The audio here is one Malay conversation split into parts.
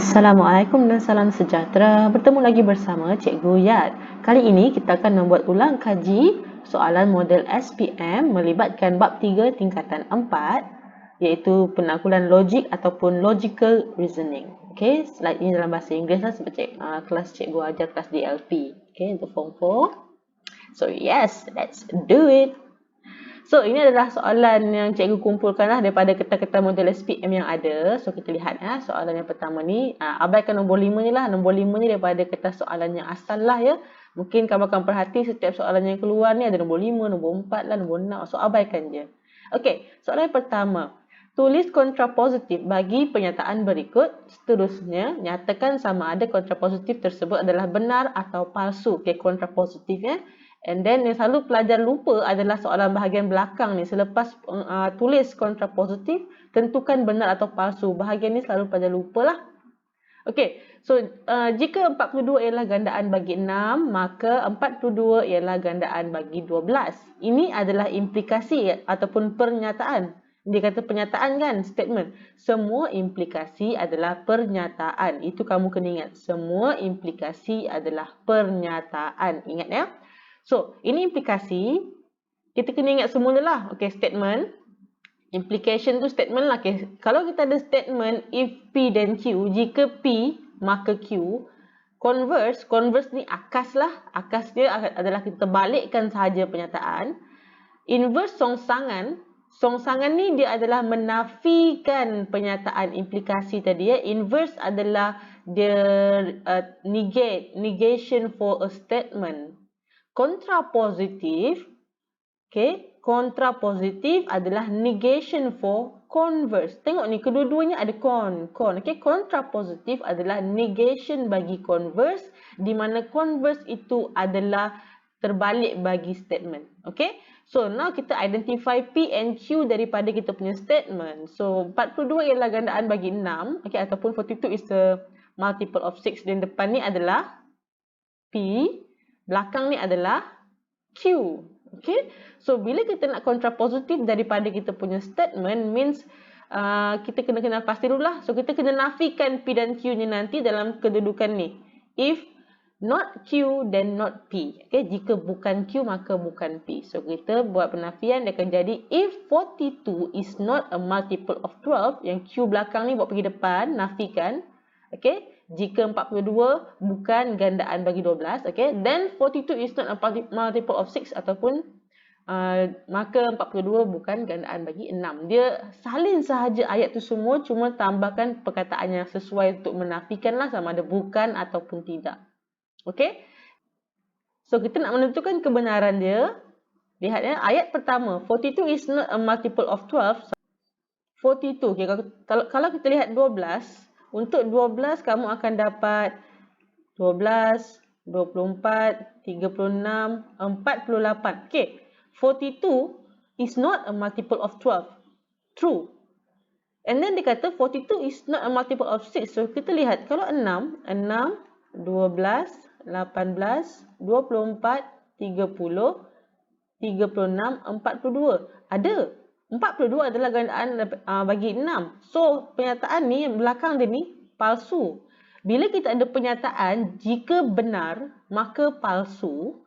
Assalamualaikum dan salam sejahtera. Bertemu lagi bersama Cikgu Yat. Kali ini kita akan membuat ulang kaji soalan model SPM melibatkan bab 3 tingkatan 4 iaitu penanggulan logik ataupun logical reasoning. Okey, slide ini dalam bahasa Inggeris lah seperti kelas Cikgu ajar kelas DLP. Okey, untuk form 4. So yes, let's do it. So, ini adalah soalan yang cikgu kumpulkan daripada kertas-kertas model SPM yang ada. So, kita lihat soalan yang pertama ni. Abaikan nombor 5 ni lah. Nombor 5 ni daripada kertas soalan yang asal lah ya. Mungkin kamu akan perhati setiap soalan yang keluar ni ada nombor 5, nombor 4 lah, nombor 6. So, abaikan je. Okey, soalan yang pertama. Tulis kontrapositif bagi pernyataan berikut. Seterusnya, nyatakan sama ada kontrapositif tersebut adalah benar atau palsu. Okey, kontrapositif ya. And then yang selalu pelajar lupa adalah soalan bahagian belakang ni. Selepas tulis kontrapositif, tentukan benar atau palsu. Bahagian ni selalu pelajar lupa lah. Okey, so jika 42 ialah gandaan bagi 6, maka 42 ialah gandaan bagi 12. Ini adalah implikasi ataupun pernyataan. Dia kata pernyataan kan, statement. Semua implikasi adalah pernyataan. Itu kamu kena ingat. Semua implikasi adalah pernyataan. Ingat ya. So, ini implikasi. Kita kena ingat semula lah. Okay, statement. Implication tu statement lah. Okay. Kalau kita ada statement, if P dan Q, jika P, maka Q. Converse ni akas lah. Akas dia adalah kita balikkan sahaja pernyataan. Inverse songsangan. Songsangan ni dia adalah menafikan pernyataan implikasi tadi ya. Inverse adalah dia negation for a statement. Kontrapositif, okay, kontrapositif adalah negation for converse. Tengok ni, kedua-duanya ada con. Okay, kontrapositif adalah negation bagi converse, di mana converse itu adalah terbalik bagi statement. Okay, so now kita identify P and Q daripada kita punya statement. So 42 ialah gandaan bagi 6, okay, ataupun 42 is the multiple of 6. Dan depan ni adalah P. Belakang ni adalah Q. Okay. So, bila kita nak kontrapositif daripada kita punya statement, means kita kena kenal pasti dulu lah. So, kita kena nafikan P dan Q ni nanti dalam kedudukan ni. If not Q, then not P. Okay. Jika bukan Q, maka bukan P. So, kita buat penafian, dia akan jadi if 42 is not a multiple of 12, yang Q belakang ni buat pergi depan, nafikan. Okay. Jika 42 bukan gandaan bagi 12, okay, then 42 is not a multiple of 6 ataupun maka 42 bukan gandaan bagi 6. Dia salin sahaja ayat tu semua, cuma tambahkan perkataan yang sesuai untuk menafikan lah sama ada bukan ataupun tidak. Okay. So, kita nak menentukan kebenaran dia. Lihat ya, ayat pertama, 42 is not a multiple of 12. 42, okay, kalau kita lihat 12, untuk 12 kamu akan dapat 12, 24, 36, 48. Okay, 42 is not a multiple of 12. True. And then dia kata 42 is not a multiple of 6. So kita lihat, kalau 6, 12, 18, 24, 30, 36, 42. Ada. 42 adalah gandaan bagi 6. So, pernyataan ni, belakang dia ni, palsu. Bila kita ada pernyataan, jika benar, maka palsu.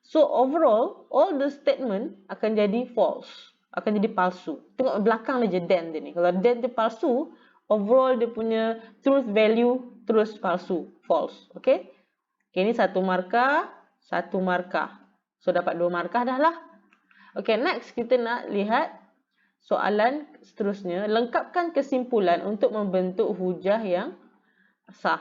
So, overall, all the statement akan jadi false. Akan jadi palsu. Tengok belakang dia je, then dia ni. Kalau then dia palsu, overall dia punya truth value terus palsu. False. Okay? Okay, ni satu markah, satu markah. So, dapat 2 markah dah lah. Okay, next kita nak lihat soalan seterusnya. Lengkapkan kesimpulan untuk membentuk hujah yang sah.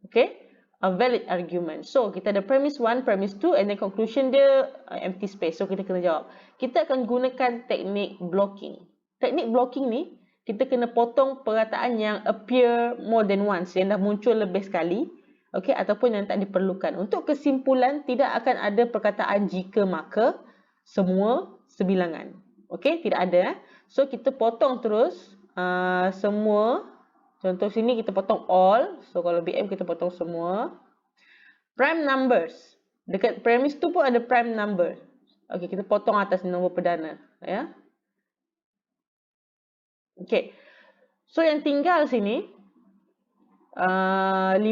Okay, a valid argument. So, kita ada premise 1, premise 2 and then conclusion dia empty space. So, kita kena jawab. Kita akan gunakan teknik blocking. Teknik blocking ni, kita kena potong perkataan yang appear more than once, yang dah muncul lebih sekali. Okay, ataupun yang tak diperlukan. Untuk kesimpulan, tidak akan ada perkataan jika, maka, semua, sebilangan. Okay, tidak ada. So, kita potong terus semua. Contoh sini kita potong all. So, kalau BM kita potong semua. Prime numbers. Dekat premise tu pun ada prime number. Okay, kita potong atas nombor perdana. Ya. Okay. So, yang tinggal sini, 53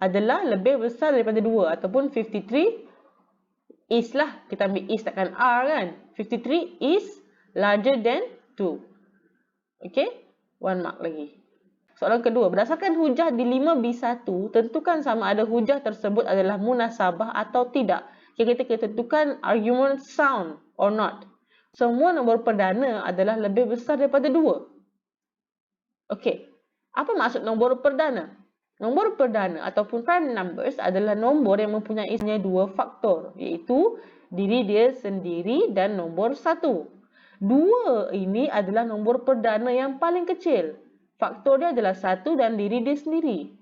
adalah lebih besar daripada 2 ataupun 53 is lah, kita ambil is takkan R kan. 53 is larger than 2. Okay, 1 mark lagi. Soalan kedua, berdasarkan hujah di 5B1, tentukan sama ada hujah tersebut adalah munasabah atau tidak. Okay, kita kena tentukan argument sound or not. Semua nombor perdana adalah lebih besar daripada 2. Okey, apa maksud nombor perdana? Nombor perdana ataupun prime numbers adalah nombor yang mempunyai dua faktor, iaitu diri dia sendiri dan nombor 1. 2 ini adalah nombor perdana yang paling kecil. Faktor dia adalah 1 dan diri dia sendiri.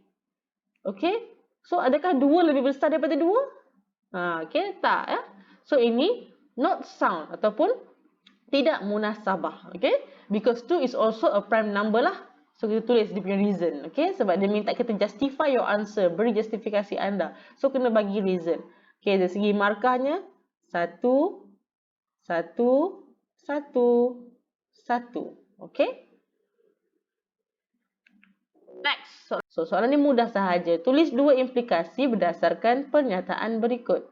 Okey? So, adakah 2 lebih besar daripada 2? Okey, tak ya. So, ini not sound ataupun tidak munasabah. Okey? Because 2 is also a prime number lah. So, kita tulis dia punya reason. Okay? Sebab dia minta kita justify your answer. Beri justifikasi anda. So, kena bagi reason. Okay, dari segi markahnya, 1, 1, 1, 1. Okay? Next. So, soalan ni mudah sahaja. Tulis 2 implikasi berdasarkan pernyataan berikut.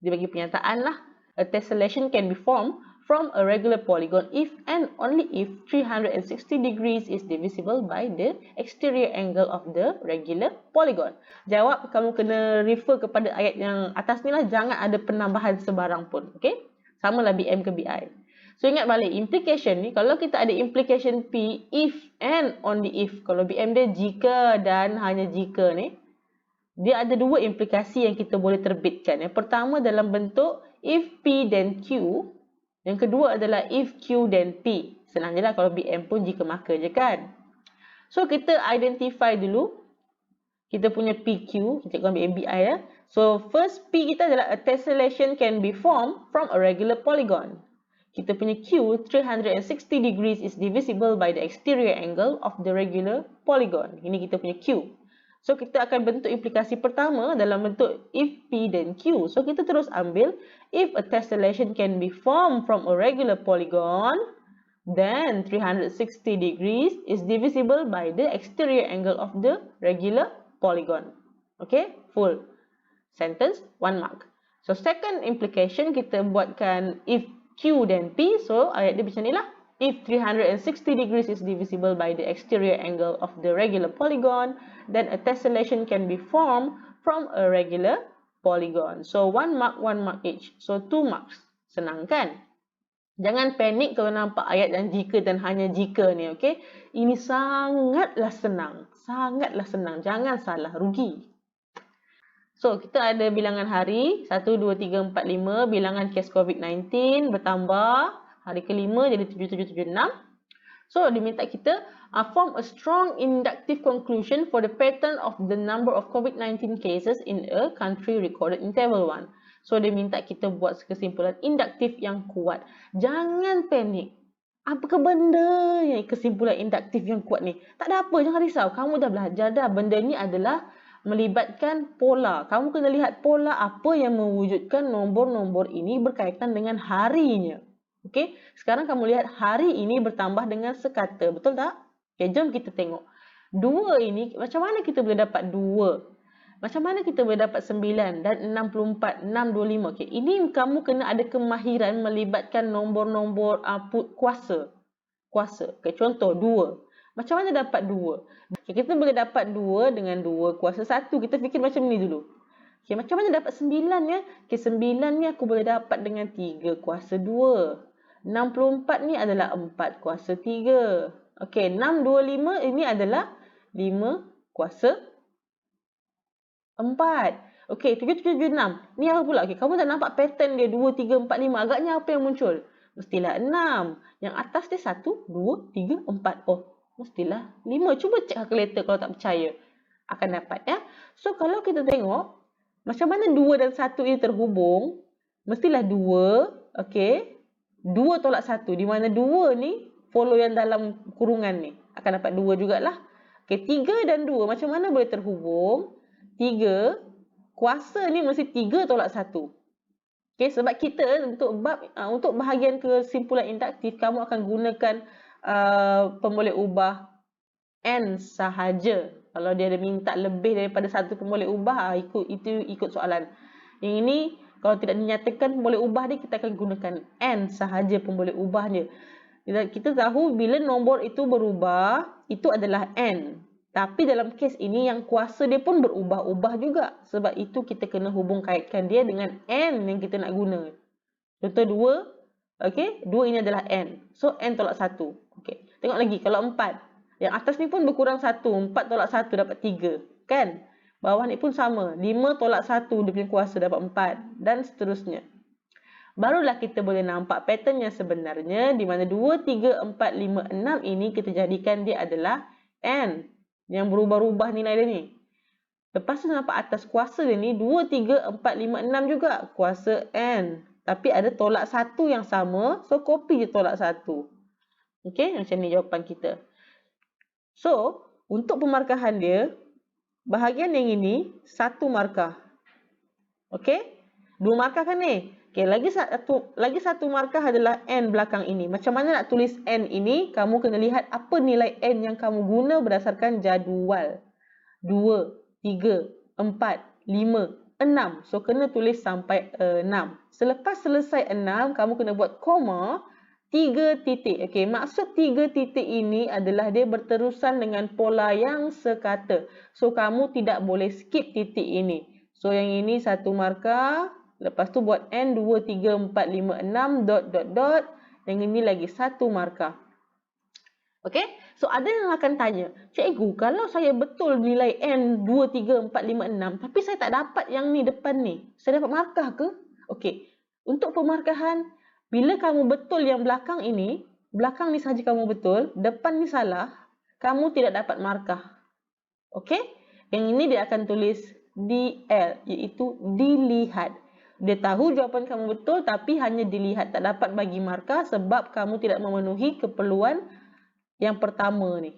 Dia bagi pernyataan lah. A tessellation can be formed from a regular polygon if and only if 360 degrees is divisible by the exterior angle of the regular polygon. Jawab, kamu kena refer kepada ayat yang atas ni lah. Jangan ada penambahan sebarang pun. Okay? Samalah BM ke BI. So, ingat balik. Implication ni, kalau kita ada implication P, if and only if. Kalau BM dia jika dan hanya jika ni, dia ada 2 implikasi yang kita boleh terbitkan. Yang pertama dalam bentuk if P then Q. Yang kedua adalah if Q then P. Senang je lah kalau BM pun jika maka je kan. So, kita identify dulu. Kita punya PQ. Kita ambil MBI ya. So, first P kita adalah a tessellation can be formed from a regular polygon. Kita punya Q, 360 degrees is divisible by the exterior angle of the regular polygon. Ini kita punya Q. So, kita akan bentuk implikasi pertama dalam bentuk if P then Q. So, kita terus ambil if a tessellation can be formed from a regular polygon, then 360 degrees is divisible by the exterior angle of the regular polygon. Okay, full sentence, 1 mark. So, second implication kita buatkan if Q then P. So, ayat dia macam ni lah. If 360 degrees is divisible by the exterior angle of the regular polygon, then a tessellation can be formed from a regular polygon. So, 1 mark, 1 mark each. So, 2 marks. Senang kan? Jangan panik kalau nampak ayat yang jika dan hanya jika ni, okay? Ini sangatlah senang. Sangatlah senang. Jangan salah, rugi. So, kita ada bilangan hari. 1, 2, 3, 4, 5. Bilangan kes COVID-19 bertambah. Hari kelima jadi 7776. So, diminta kita form a strong inductive conclusion for the pattern of the number of COVID-19 cases in a country recorded in table 1. So, dia minta kita buat kesimpulan induktif yang kuat. Jangan panik. Apakah benda yang kesimpulan induktif yang kuat ni? Tak ada apa, jangan risau. Kamu dah belajar dah. Benda ni adalah melibatkan pola. Kamu kena lihat pola apa yang mewujudkan nombor-nombor ini berkaitan dengan harinya. Okey, sekarang kamu lihat hari ini bertambah dengan sekata. Betul tak? Okey, jom kita tengok. 2 ini, macam mana kita boleh dapat 2? Macam mana kita boleh dapat 9 dan 64, 625? Okey, ini kamu kena ada kemahiran melibatkan nombor-nombor kuasa. Kuasa. Okey, contoh 2. Macam mana dapat 2? Okay, kita boleh dapat 2 dengan 2 kuasa 1. Kita fikir macam ni dulu. Okay, macam mana dapat 9 ya? Okay, 9 ni aku boleh dapat dengan 3 kuasa 2. 64 ni adalah 4 kuasa 3. Okay, 625 ini adalah 5 kuasa 4. Okay, 776. Ni apa pula? Okay, kamu dah nampak pattern dia 2, 3, 4, 5. Agaknya apa yang muncul? Mestilah 6. Yang atas dia 1, 2, 3, 4. Oh, mestilah 5. Cuba cek calculator kalau tak percaya. Akan dapat ya. So, kalau kita tengok, macam mana 2 dan 1 ini terhubung? Mestilah 2. Okay. 2 tolak 1. Di mana 2 ni follow yang dalam kurungan ni. Akan dapat 2 jugalah. Okay. 3 dan 2. Macam mana boleh terhubung? 3. Kuasa ni mesti 3 tolak 1. Okay. Sebab kita untuk bahagian kesimpulan induktif, kamu akan gunakan pemboleh ubah N sahaja. Kalau dia ada minta lebih daripada 1 pun boleh ubah, ikut soalan. Yang ini kalau tidak dinyatakan boleh ubah dia, kita akan gunakan N sahaja pun boleh ubah je. Kita tahu bila nombor itu berubah, itu adalah N. Tapi dalam kes ini yang kuasa dia pun berubah-ubah juga. Sebab itu kita kena hubung kaitkan dia dengan N yang kita nak guna. Contoh 2, okay? 2 ini adalah N. So, N tolak 1. Okay. Tengok lagi, kalau 4. Yang atas ni pun berkurang 1. 4 tolak 1 dapat 3. Kan? Bawah ni pun sama. 5 tolak 1, dia punya kuasa dapat 4. Dan seterusnya. Barulah kita boleh nampak pattern yang sebenarnya di mana 2, 3, 4, 5, 6 ini kita jadikan dia adalah N yang berubah-ubah nilai dia ni. Lepas tu nampak atas kuasa dia ni 2, 3, 4, 5, 6 juga kuasa N. Tapi ada tolak 1 yang sama, so copy je tolak 1. Okey, macam ni jawapan kita. So, untuk pemarkahan dia, bahagian yang ini 1 markah. Okey? 2 markah kan ni? Okay, lagi satu markah adalah N belakang ini. Macam mana nak tulis N ini? Kamu kena lihat apa nilai N yang kamu guna berdasarkan jadual. 2, 3, 4, 5, 6. So, kena tulis sampai 6. Selepas selesai 6, kamu kena buat koma 3 titik. Okay, maksud 3 titik ini adalah dia berterusan dengan pola yang sekata. So, kamu tidak boleh skip titik ini. So, yang ini 1 markah. Lepas tu buat N 2, 3, 4, 5, 6 dot. Yang ini lagi 1 markah. Okey? So ada yang akan tanya, cikgu, kalau saya betul nilai N 2, 3, 4, 5, 6, tapi saya tak dapat yang ni depan ni, saya dapat markah ke? Okey. Untuk pemarkahan, bila kamu betul yang belakang ini, belakang ni saja kamu betul, depan ni salah, kamu tidak dapat markah. Okey? Yang ini dia akan tulis DL, iaitu dilihat. Dia tahu jawapan kamu betul tapi hanya dilihat, tak dapat bagi markah sebab kamu tidak memenuhi keperluan yang pertama ni.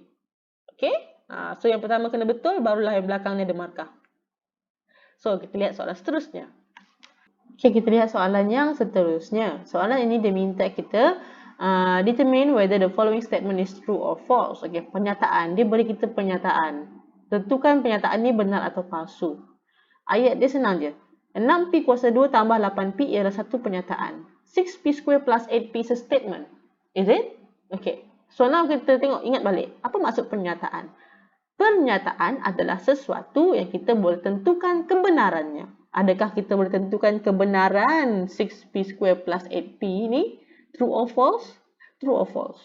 Okey? So yang pertama kena betul, barulah yang belakang ni ada markah. So kita lihat soalan seterusnya. Okey, kita lihat soalan yang seterusnya. Soalan ini dia minta kita determine whether the following statement is true or false. Okey, pernyataan. Dia beri kita pernyataan. Tentukan pernyataan ni benar atau palsu. Ayat dia senang je. 6P kuasa 2 tambah 8P ialah satu pernyataan. 6P square plus 8P is a statement. Is it? Okay. So now kita tengok, ingat balik. Apa maksud pernyataan? Pernyataan adalah sesuatu yang kita boleh tentukan kebenarannya. Adakah kita boleh tentukan kebenaran 6P square plus 8P ni? True or false? True or false?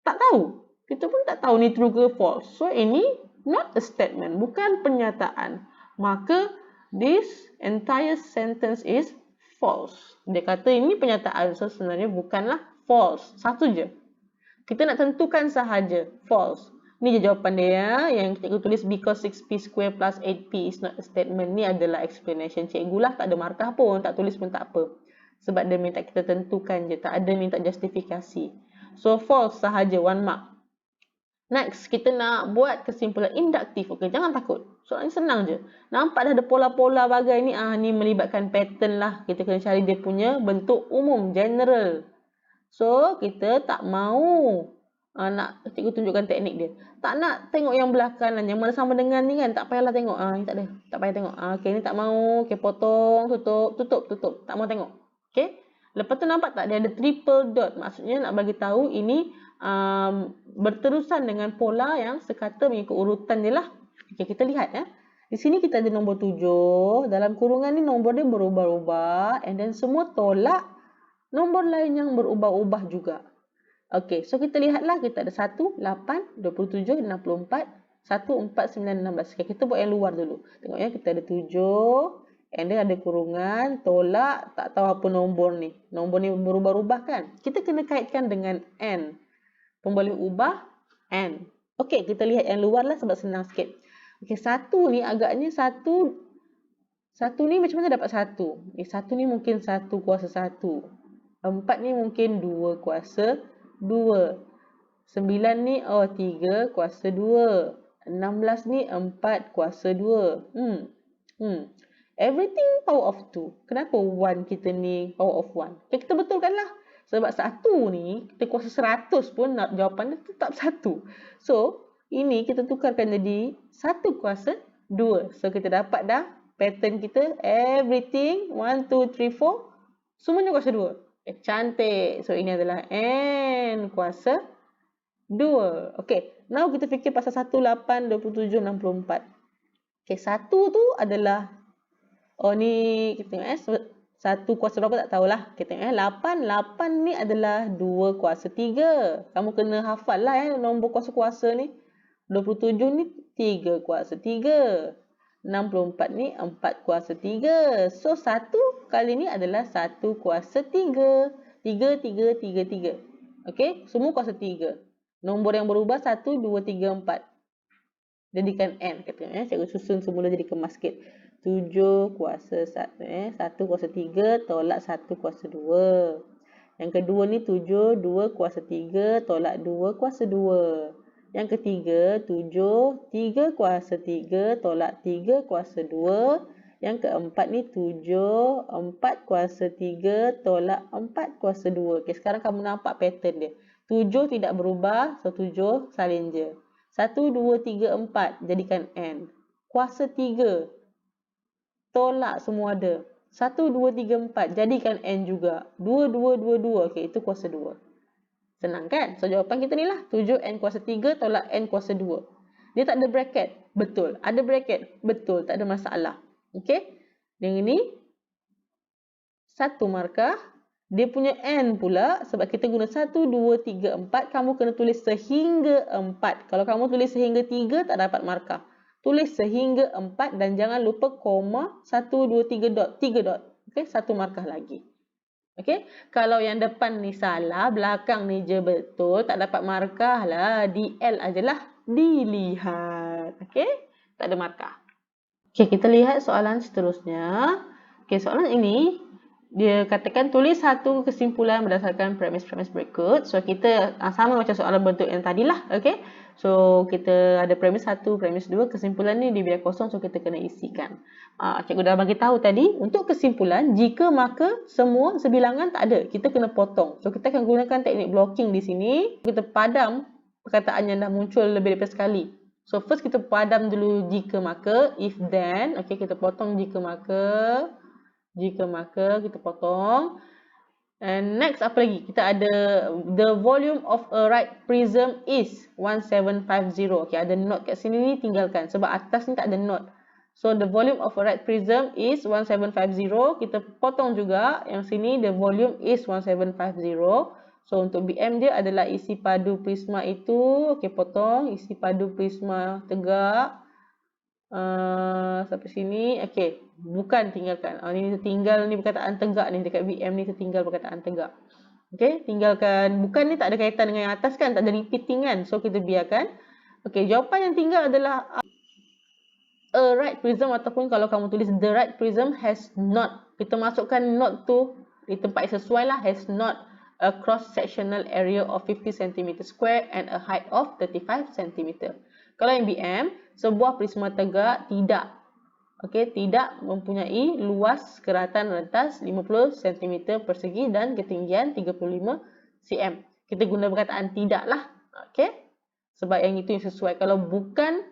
Tak tahu. Kita pun tak tahu ni true ke false. So ini not a statement. Bukan pernyataan. Maka this entire sentence is false. Dia kata ini pernyataan, so sebenarnya bukanlah false. Satu je. Kita nak tentukan sahaja false. Ni je jawapan dia yang cikgu tulis because 6P square plus 8P is not a statement. Ni adalah explanation cikgu lah. Tak ada markah pun, tak tulis pun tak apa. Sebab dia minta kita tentukan je, tak ada minta justifikasi. So false sahaja, 1 mark. Next, kita nak buat kesimpulan induktif. Okey, jangan takut. Soalan ni senang je. Nampak dah ada pola-pola bagai ni. Ni melibatkan pattern lah. Kita kena cari dia punya bentuk umum, general. So, kita tak mau nak cikgu tunjukkan teknik dia. Tak nak tengok yang belah kanan, yang mana sama dengan ni kan. Tak payahlah tengok. Ni tak ada. Tak payah tengok. Okey, ni tak mau. Okey, potong, tutup. Tak mau tengok. Okey. Lepas tu nampak tak dia ada triple dot. Maksudnya nak bagi tahu ini berterusan dengan pola yang sekata mengikut urutan dia lah. Okay, kita lihat ya. Di sini kita ada nombor 7. Dalam kurungan ni nombor dia berubah-ubah. And then semua tolak nombor lain yang berubah-ubah juga. Okay, so kita lihatlah. Kita ada 1, 8, 27, 64, 1, 4, 9, 16. Okay, kita buat yang luar dulu. Tengok ya, kita ada 7. And then ada kurungan, tolak, tak tahu apa nombor ni. Nombor ni berubah-ubah kan? Kita kena kaitkan dengan N. Boleh ubah N. Okey, kita lihat yang luar lah sebab senang sikit. Okey, 1 ni agaknya 1 ni macam mana dapat 1? 1 ni mungkin 1 kuasa 1. 4 ni mungkin 2 kuasa 2. 9 ni 3 kuasa 2. 16 ni 4 kuasa 2. Everything power of 2. Kenapa 1 kita ni power of 1? Okay, kita betulkan lah. Sebab 1 ni, kita kuasa 100 pun jawapannya tetap 1. So, ini kita tukarkan jadi 1 kuasa 2. So, kita dapat dah pattern kita, everything, 1, 2, 3, 4, semuanya kuasa 2. Cantik. So, ini adalah N kuasa 2. Okay, now kita fikir pasal 1, 8, 27, 64. Okay, 1 tu adalah, oh ni kita tengok 1 kuasa berapa tak tahulah. Kita tengok 8. 8 ni adalah 2 kuasa 3. Kamu kena hafal lah nombor kuasa-kuasa ni. 27 ni 3 kuasa 3. 64 ni 4 kuasa 3. So 1 kali ni adalah 1 kuasa 3. 3, 3, 3, 3. Okay, semua kuasa 3. Nombor yang berubah 1, 2, 3, 4. Jadikan N. Cikgu susun semula jadi kemas sikit. 7 kuasa 1. 1 kuasa 3 tolak 1 kuasa 2. Yang kedua ni 7, 2 kuasa 3 tolak 2 kuasa 2. Yang ketiga 7, 3 kuasa 3 tolak 3 kuasa 2. Yang keempat ni 7, 4 kuasa 3 tolak 4 kuasa 2. Okay, sekarang kamu nampak pattern dia. 7 tidak berubah, so 7 salin je. 1, 2, 3, 4 jadikan N. Kuasa 3 tolak semua ada. 1, 2, 3, 4 jadikan N juga. 2, 2, 2, 2. Okey, itu kuasa 2. Senang kan? So jawapan kita ni lah. 7N kuasa 3 tolak N kuasa 2. Dia tak ada bracket. Betul. Ada bracket. Betul. Tak ada masalah. Okey. Yang ini 1 markah. Dia punya N pula, sebab kita guna 1, 2, 3, 4, kamu kena tulis sehingga 4. Kalau kamu tulis sehingga 3, tak dapat markah. Tulis sehingga 4 dan jangan lupa koma 1, 2, 3 dot. 3 dot. Okay, 1 markah lagi. Okay, kalau yang depan ni salah, belakang ni je betul, tak dapat markah lah. DL ajalah. Dilihat. Okay, tak ada markah. Okay, kita lihat soalan seterusnya. Okay, soalan ini, dia katakan tulis satu kesimpulan berdasarkan premis-premis berikut. So, kita sama macam soalan bentuk yang tadilah. Okay. So, kita ada premis 1, premis 2. Kesimpulan ni dia biar kosong. So, kita kena isikan. Cikgu dah bagi tahu tadi. Untuk kesimpulan, jika maka semua sebilangan tak ada. Kita kena potong. So, kita akan gunakan teknik blocking di sini. Kita padam perkataan yang dah muncul lebih daripada sekali. So, first kita padam dulu jika maka. If then. Okay, kita potong jika maka. Jika maka kita potong. And next apa lagi? Kita ada the volume of a right prism is 1750. Okay, ada note kat sini ni tinggalkan sebab atas ni tak ada note. So the volume of a right prism is 1750. Kita potong juga yang sini the volume is 1750. So untuk BM dia adalah isi padu prisma itu. Okay, potong isi padu prisma tegak. Sampai sini. Okay, bukan tinggalkan. Ini tertinggal ni perkataan tegak ni. Dekat BM ni tertinggal perkataan tegak. Okay, tinggalkan. Bukan ni tak ada kaitan dengan yang atas kan. Tak ada repeating kan. So, kita biarkan. Okay, jawapan yang tinggal adalah a right prism ataupun kalau kamu tulis the right prism has not. Kita masukkan not tu di tempat yang sesuai lah. Has not a cross-sectional area of 50 cm square and a height of 35 cm. Kalau yang BM, sebuah prisma tegak tidak mempunyai luas keratan rentas 50 cm persegi dan ketinggian 35 cm. Kita guna perkataan tidak lah. Okay? Sebab yang itu yang sesuai. Kalau bukan,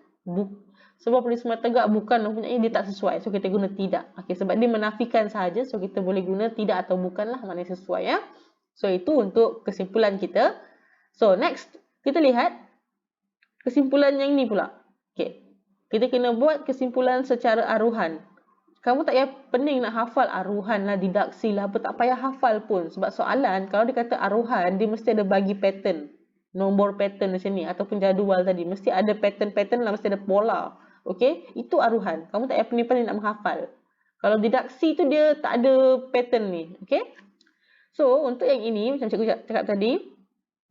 sebuah prisma tegak bukan mempunyai, dia tak sesuai. So, kita guna tidak. Okay, sebab dia menafikan sahaja. So, kita boleh guna tidak atau bukan lah. Mana sesuai ya. So, itu untuk kesimpulan kita. So, next. Kita lihat kesimpulan yang ni pula. Okay. Kita kena buat kesimpulan secara aruhan. Kamu tak payah pening nak hafal aruhan lah, didaksi lah, apa tak payah hafal pun. Sebab soalan, kalau dia kata aruhan, dia mesti ada bagi pattern. Nombor pattern macam ni. Ataupun jadual tadi. Mesti ada pattern-pattern lah, mesti ada pola. Okay. Itu aruhan. Kamu tak payah pening-pening nak menghafal. Kalau didaksi tu dia tak ada pattern ni. Okay. So, untuk yang ini, macam cikgu cakap tadi,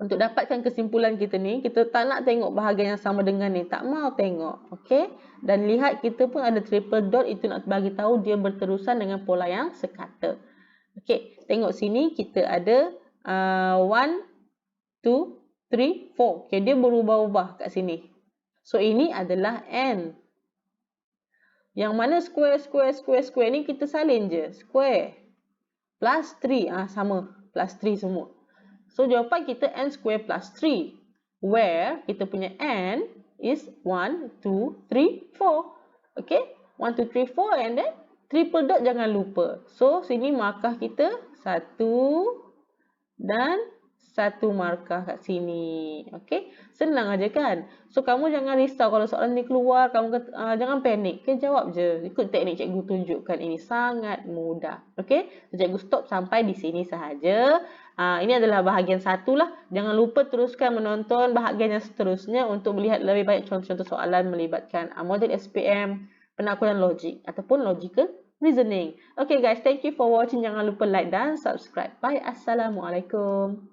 untuk dapatkan kesimpulan kita ni, kita tak nak tengok bahagian yang sama dengan ni. Tak mau tengok. Okay. Dan lihat kita pun ada triple dot. Itu nak bagi tahu dia berterusan dengan pola yang sekata. Okay. Tengok sini kita ada 1, 2, 3, 4. Okay. Dia berubah-ubah kat sini. So, ini adalah N. Yang mana square ni kita salin je. Square. Plus 3. Sama. Plus 3 semua. So, jawapan kita N square plus 3. Where kita punya N is 1, 2, 3, 4. Okay, 1, 2, 3, 4 and then triple dot jangan lupa. So, sini markah kita 1 dan 1 markah kat sini. Okay, senang aja kan? So, kamu jangan risau kalau soalan ni keluar, kamu kata, jangan panik. Okay, jawab je. Ikut teknik cikgu tunjukkan. Ini sangat mudah. Okay, so, cikgu stop sampai di sini sahaja. Ini adalah bahagian 1 lah. Jangan lupa teruskan menonton bahagian yang seterusnya untuk melihat lebih banyak contoh-contoh soalan melibatkan model SPM, penaklukan logik ataupun logical reasoning. Okay guys, thank you for watching. Jangan lupa like dan subscribe. Bye. Assalamualaikum.